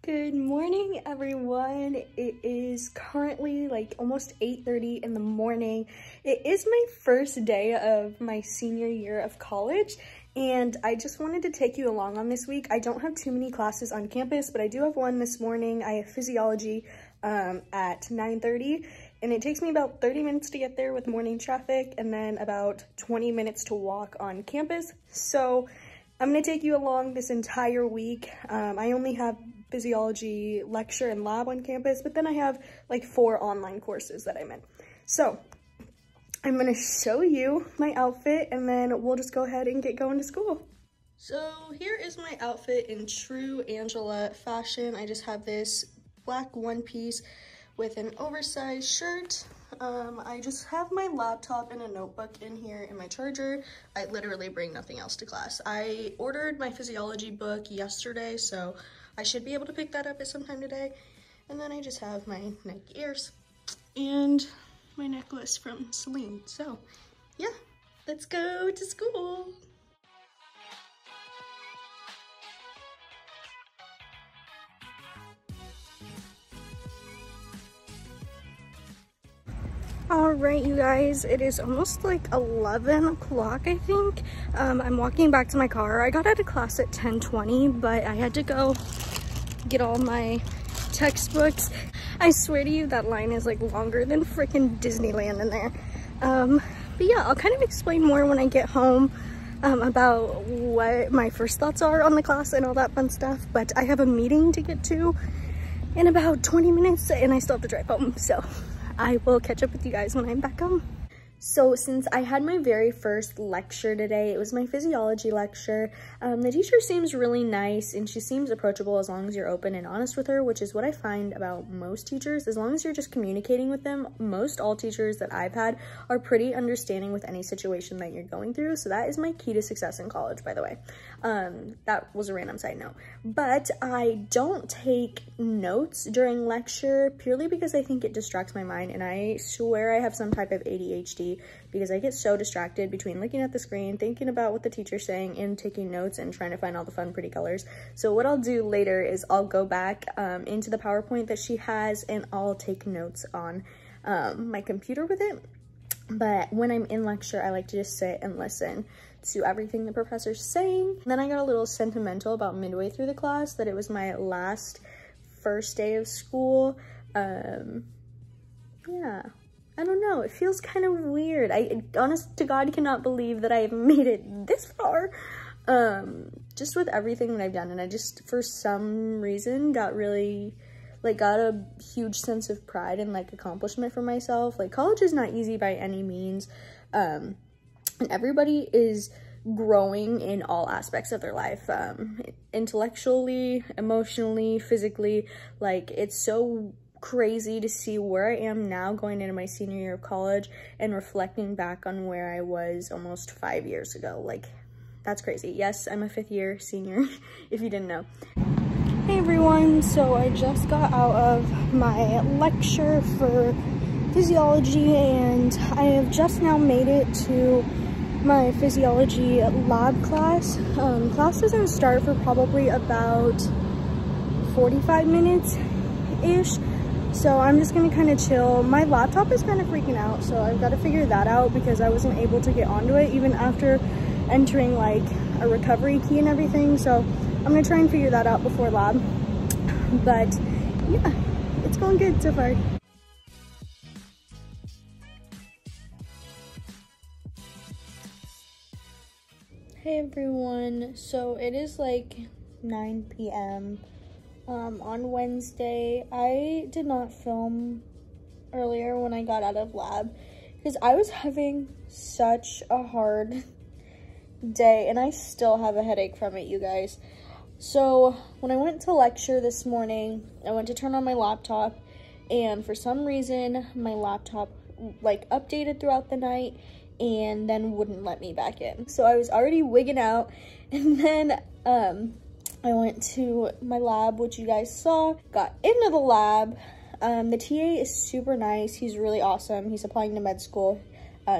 Good morning, everyone. It is currently like almost 8:30 in the morning. It is my first day of my senior year of college, and I just wanted to take you along on this week. I don't have too many classes on campus, but I do have one this morning. I have physiology at 9:30, and it takes me about 30 minutes to get there with morning traffic, and then about 20 minutes to walk on campus. So I'm gonna take you along this entire week. I only have physiology lecture and lab on campus, but then I have like 4 online courses that I'm in. So I'm gonna show you my outfit and then we'll just go ahead and get going to school. So here is my outfit in true Angela fashion. I just have this black one piece with an oversized shirt. I just have my laptop and a notebook in here and my charger. I literally bring nothing else to class. I ordered my physiology book yesterday, so I should be able to pick that up at some time today. And then I just have my Nike ears and my necklace from Celine. So yeah, let's go to school. All right, you guys, it is almost like 11 o'clock, I think. I'm walking back to my car. I got out of class at 10:20, but I had to go get all my textbooks. I swear to you, that line is like longer than freaking Disneyland in there. But yeah, I'll kind of explain more when I get home about what my first thoughts are on the class and all that fun stuff. But I have a meeting to get to in about 20 minutes and I still have to drive home, so I will catch up with you guys when I'm back home. So since I had my very first lecture today, it was my physiology lecture. The teacher seems really nice and she seems approachable as long as you're open and honest with her, which is what I find about most teachers. As long as you're just communicating with them, most all teachers that I've had are pretty understanding with any situation that you're going through. So that is my key to success in college, by the way. That was a random side note. But I don't take notes during lecture purely because I think it distracts my mind, and I swear I have some type of ADHD because I get so distracted between looking at the screen, thinking about what the teacher's saying, and taking notes and trying to find all the fun, pretty colors. So what I'll do later is I'll go back into the PowerPoint that she has and I'll take notes on my computer with it. But when I'm in lecture, I like to just sit and listen to everything the professor's saying. Then I got a little sentimental about midway through the class that it was my first day of school. Yeah. I don't know, it feels kind of weird. I honest to God cannot believe that I have made it this far. Just with everything that I've done, and I just for some reason got a huge sense of pride and like accomplishment for myself. Like, college is not easy by any means, and everybody is growing in all aspects of their life, intellectually, emotionally, physically. Like, it's so crazy to see where I am now going into my senior year of college and reflecting back on where I was almost 5 years ago. Like, that's crazy. Yes, I'm a 5th year senior, if you didn't know. Hey everyone, so I just got out of my lecture for physiology and I have just now made it to my physiology lab class. Class doesn't start for probably about 45 minutes-ish. So I'm just gonna kind of chill. My laptop is kind of freaking out, so I've got to figure that out because I wasn't able to get onto it even after entering like a recovery key and everything. So I'm gonna try and figure that out before lab. But yeah, it's going good so far. Hey everyone, so it is like 9 p.m. On Wednesday. I did not film earlier when I got out of lab because I was having such a hard day and I still have a headache from it, you guys. So when I went to lecture this morning, I went to turn on my laptop and for some reason my laptop like updated throughout the night and then wouldn't let me back in. So I was already wigging out, and then I went to my lab, which you guys saw, got into the lab. The TA is super nice. He's really awesome. He's applying to med school.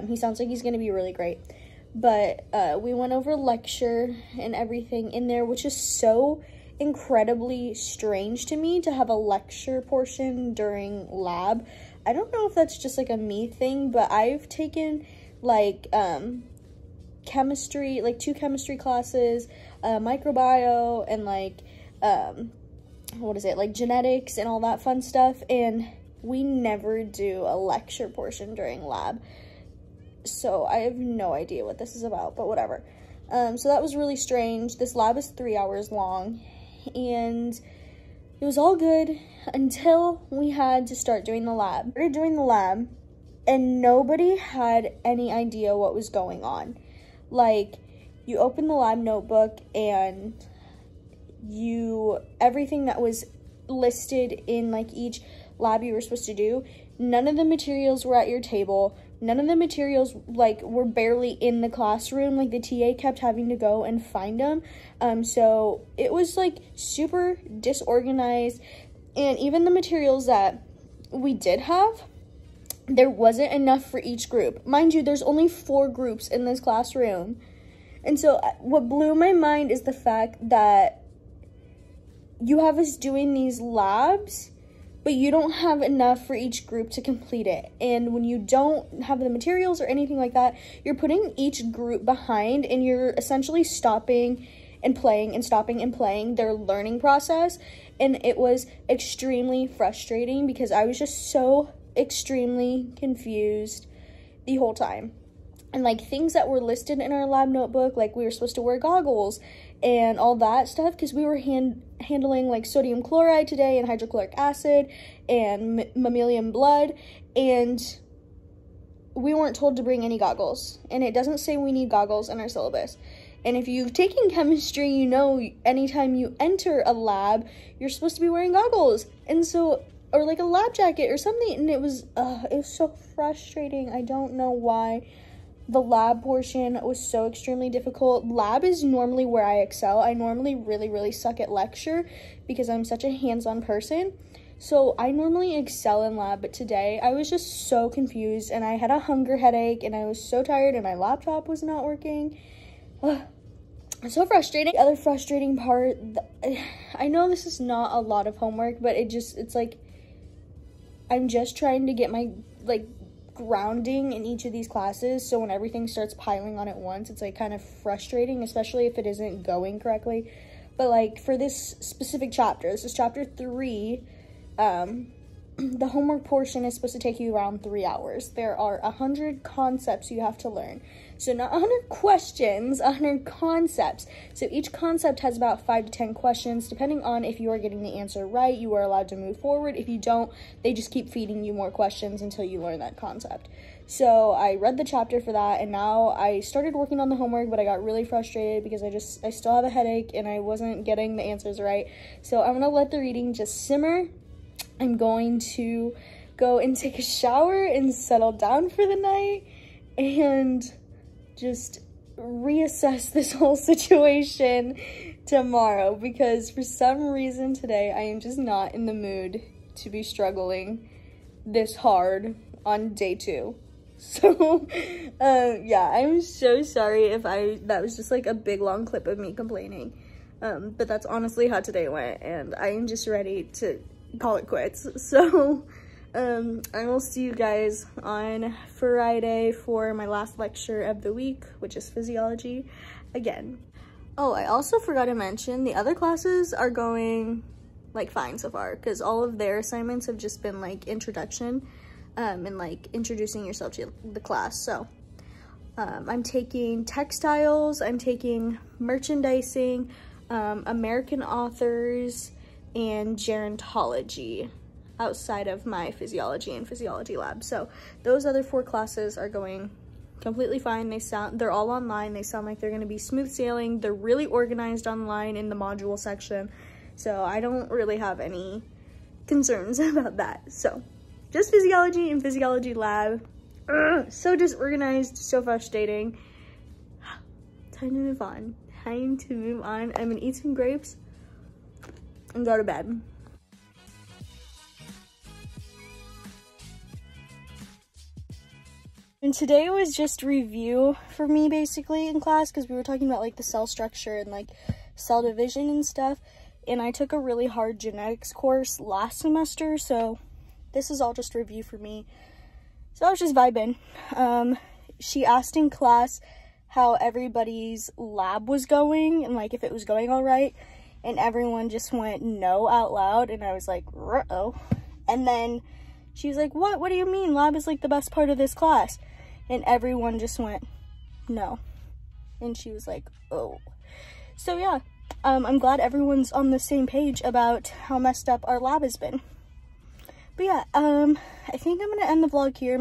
He sounds like he's gonna be really great. But we went over lecture and everything in there, which is so incredibly strange to me to have a lecture portion during lab. I don't know if that's just like a me thing, but I've taken like chemistry, like 2 chemistry classes, microbio, and like like genetics and all that fun stuff, and we never do a lecture portion during lab. So I have no idea what this is about, but whatever. So that was really strange. This lab is 3 hours long, and it was all good until we had to start doing the lab. We started doing the lab, and nobody had any idea what was going on. Like, you open the lab notebook, and everything that was listed in like each lab you were supposed to do, none of the materials were at your table. None of the materials like were barely in the classroom. Like, the TA kept having to go and find them. So it was like super disorganized, and even the materials that we did have, there wasn't enough for each group. Mind you, there's only 4 groups in this classroom. And so what blew my mind is the fact that you have us doing these labs, but you don't have enough for each group to complete it. And when you don't have the materials or anything like that, you're putting each group behind, and you're essentially stopping and playing and stopping and playing their learning process. And it was extremely frustrating because I was just so extremely confused the whole time. And like, things that were listed in our lab notebook, like we were supposed to wear goggles and all that stuff, because we were handling like sodium chloride today and hydrochloric acid and mammalian blood, and we weren't told to bring any goggles, and it doesn't say we need goggles in our syllabus. And if you've taken chemistry, you know anytime you enter a lab, you're supposed to be wearing goggles, and so, or like a lab jacket or something. And it was so frustrating. I don't know why the lab portion was so extremely difficult. Lab is normally where I excel. I normally really suck at lecture because I'm such a hands-on person. So I normally excel in lab, but today I was just so confused, and I had a hunger headache, and I was so tired, and my laptop was not working. So frustrating. The other frustrating part, I know this is not a lot of homework, but it's like, I'm just trying to get my, like, grounding in each of these classes, so when everything starts piling on at once, it's like kind of frustrating, especially if it isn't going correctly. But like, for this specific chapter, this is chapter 3, the homework portion is supposed to take you around 3 hours. There are 100 concepts you have to learn. So not 100 questions, 100 concepts. So each concept has about 5 to 10 questions. Depending on if you are getting the answer right, you are allowed to move forward. If you don't, they just keep feeding you more questions until you learn that concept. So I read the chapter for that, and now I started working on the homework, but I got really frustrated because I still have a headache and I wasn't getting the answers right. So I'm gonna let the reading just simmer. I'm going to go and take a shower and settle down for the night and just reassess this whole situation tomorrow, because for some reason today I am just not in the mood to be struggling this hard on day 2. So yeah, I'm so sorry if that was just like a big long clip of me complaining, but that's honestly how today went, and I am just ready to call it quits. So I will see you guys on Friday for my last lecture of the week, which is physiology again. Oh, I also forgot to mention the other classes are going like fine so far, because all of their assignments have just been like introduction and like introducing yourself to the class. So I'm taking textiles, I'm taking merchandising, American authors, and gerontology outside of my physiology and physiology lab. So those other 4 classes are going completely fine. They're all online. They sound like they're going to be smooth sailing. They're really organized online in the module section, so I don't really have any concerns about that. So just physiology and physiology lab. So disorganized, so frustrating. Time to move on. I'm gonna eat some grapes and go to bed. And today was just review for me basically in class, because we were talking about like the cell structure and like cell division and stuff. and I took a really hard genetics course last semester, so this is all just review for me. So I was just vibing. She asked in class how everybody's lab was going and like if it was going all right, and everyone just went no out loud, and I was like, uh-oh. And then she was like, what do you mean? Lab is like the best part of this class. And everyone just went no. And she was like, oh. So yeah, I'm glad everyone's on the same page about how messed up our lab has been. But yeah, I think I'm gonna end the vlog here.